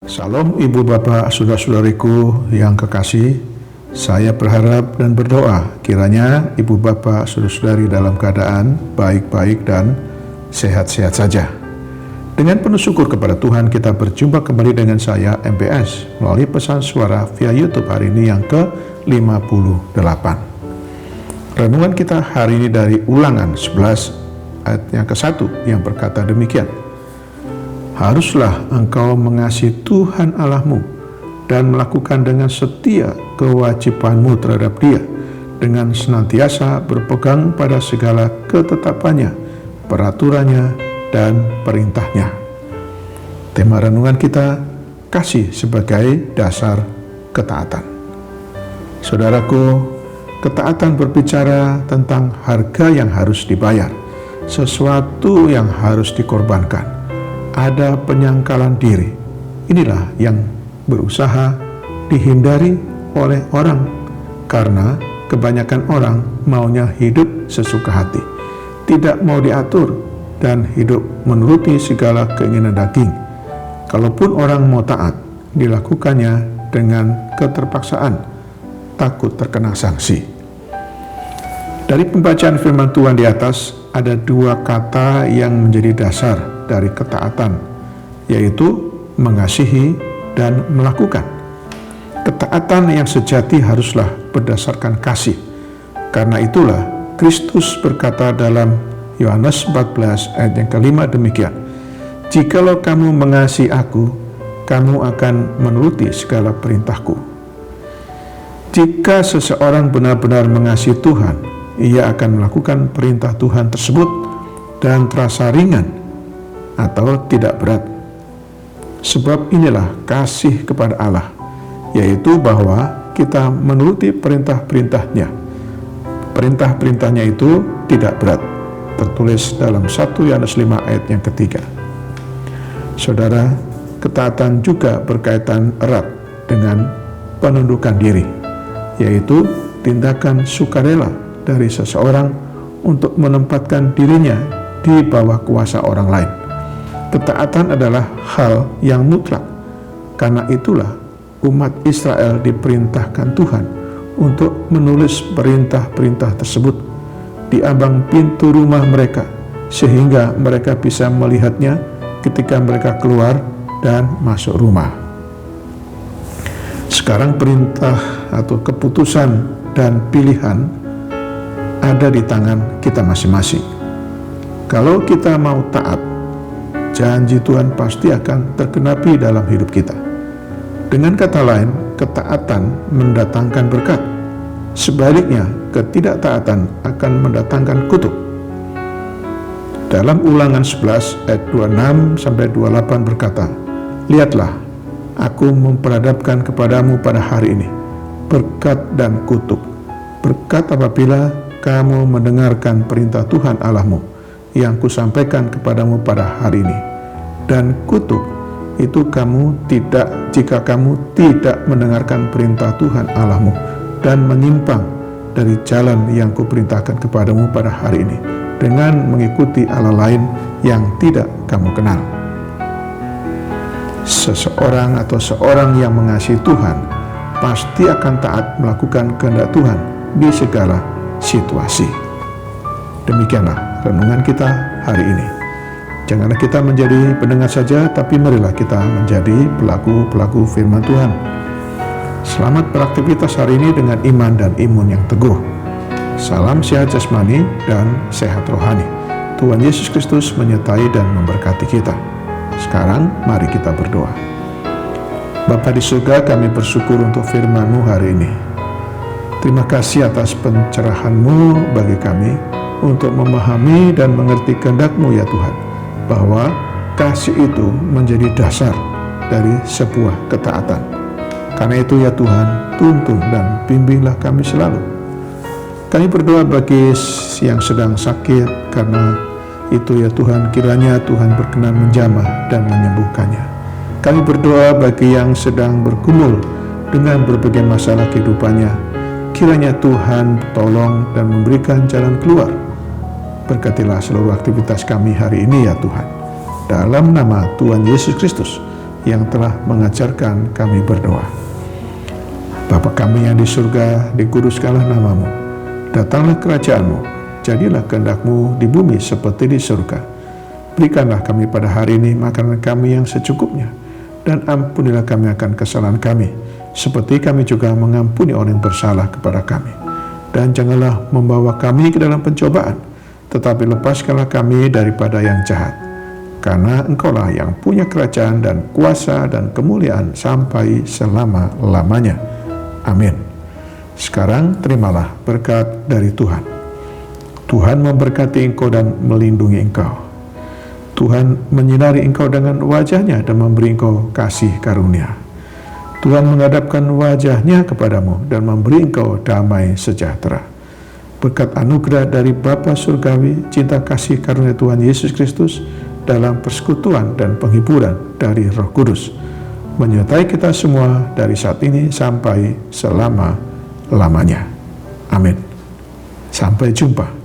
Salam Ibu Bapak Saudara-saudariku yang kekasih. Saya berharap dan berdoa kiranya Ibu Bapak Saudara-saudari dalam keadaan baik-baik dan sehat-sehat saja. Dengan penuh syukur kepada Tuhan, kita berjumpa kembali dengan saya MBS melalui pesan suara via YouTube hari ini yang ke-58. Renungan kita hari ini dari Ulangan 11 ayat yang ke-1 yang berkata demikian. Haruslah engkau mengasihi Tuhan Allahmu dan melakukan dengan setia kewajibanmu terhadap Dia dengan senantiasa berpegang pada segala ketetapannya, peraturannya, dan perintahnya. Tema renungan kita, kasih sebagai dasar ketaatan. Saudaraku, ketaatan berbicara tentang harga yang harus dibayar, sesuatu yang harus dikorbankan. Ada penyangkalan diri. Inilah yang berusaha dihindari oleh orang, karena kebanyakan orang maunya hidup sesuka hati, tidak mau diatur, dan hidup menuruti segala keinginan daging. Kalaupun orang mau taat, dilakukannya dengan keterpaksaan, takut terkena sanksi. Dari pembacaan firman Tuhan di atas, ada dua kata yang menjadi dasar dari ketaatan, yaitu mengasihi dan melakukan. Ketaatan yang sejati haruslah berdasarkan kasih. Karena itulah Kristus berkata dalam Yohanes 14 ayat yang ke-5 demikian, jikalau kamu mengasihi aku, kamu akan menuruti segala perintahku. Jika seseorang benar-benar mengasihi Tuhan, ia akan melakukan perintah Tuhan tersebut dan terasa ringan atau tidak berat. Sebab inilah kasih kepada Allah, yaitu bahwa kita menuruti perintah-perintahnya. Perintah-perintahnya itu tidak berat. Tertulis dalam 1 Yohanes 5 ayat yang ketiga. Saudara, ketaatan juga berkaitan erat dengan penundukan diri, yaitu tindakan sukarela dari seseorang untuk menempatkan dirinya di bawah kuasa orang lain. Ketaatan adalah hal yang mutlak. Karena itulah umat Israel diperintahkan Tuhan untuk menulis perintah-perintah tersebut di ambang pintu rumah mereka, sehingga mereka bisa melihatnya ketika mereka keluar dan masuk rumah. Sekarang perintah atau keputusan dan pilihan ada di tangan kita masing-masing. Kalau kita mau taat, janji Tuhan pasti akan tergenapi dalam hidup kita. Dengan kata lain, ketaatan mendatangkan berkat. Sebaliknya, ketidaktaatan akan mendatangkan kutuk. Dalam Ulangan 11 ayat 26-28 berkata, lihatlah, aku memperhadapkan kepadamu pada hari ini berkat dan kutuk. Berkat apabila kamu mendengarkan perintah Tuhan Allahmu yang kusampaikan kepadamu pada hari ini. Dan kutuk itu jika kamu tidak mendengarkan perintah Tuhan Allahmu dan menyimpang dari jalan yang kuperintahkan kepadamu pada hari ini dengan mengikuti Allah lain yang tidak kamu kenal. Seseorang atau seorang yang mengasihi Tuhan pasti akan taat melakukan kehendak Tuhan di segala situasi. Demikianlah renungan kita hari ini. Janganlah kita menjadi pendengar saja, tapi marilah kita menjadi pelaku-pelaku firman Tuhan. Selamat beraktivitas hari ini dengan iman dan imun yang teguh. Salam sehat jasmani dan sehat rohani. Tuhan Yesus Kristus menyertai dan memberkati kita. Sekarang mari kita berdoa. Bapa di surga, kami bersyukur untuk firman-Mu hari ini. Terima kasih atas pencerahan-Mu bagi kami untuk memahami dan mengerti kehendak-Mu ya Tuhan, bahwa kasih itu menjadi dasar dari sebuah ketaatan. Karena itu ya Tuhan, tuntun dan bimbinglah kami selalu. Kami berdoa bagi yang sedang sakit, karena itu ya Tuhan, kiranya Tuhan berkenan menjamah dan menyembuhkannya. Kami berdoa bagi yang sedang bergumul dengan berbagai masalah kehidupannya, kiranya Tuhan tolong dan memberikan jalan keluar. Berkatilah seluruh aktivitas kami hari ini ya Tuhan. Dalam nama Tuhan Yesus Kristus, yang telah mengajarkan kami berdoa. Bapa kami yang di surga, dikuduskanlah namamu. Datanglah kerajaan-Mu, jadilah kehendak-Mu di bumi seperti di surga. Berikanlah kami pada hari ini makanan kami yang secukupnya, dan ampunilah kami akan kesalahan kami, seperti kami juga mengampuni orang yang bersalah kepada kami. Dan janganlah membawa kami ke dalam pencobaan, tetapi lepaskanlah kami daripada yang jahat. Karena Engkaulah yang punya kerajaan dan kuasa dan kemuliaan sampai selama-lamanya. Amin. Sekarang terimalah berkat dari Tuhan. Tuhan memberkati engkau dan melindungi engkau. Tuhan menyinari engkau dengan wajah-Nya dan memberi engkau kasih karunia. Tuhan menghadapkan wajah-Nya kepadamu dan memberi engkau damai sejahtera. Berkat anugerah dari Bapa Surgawi, cinta kasih karunia Tuhan Yesus Kristus, dalam persekutuan dan penghiburan dari Roh Kudus, menyertai kita semua dari saat ini sampai selama-lamanya. Amin. Sampai jumpa.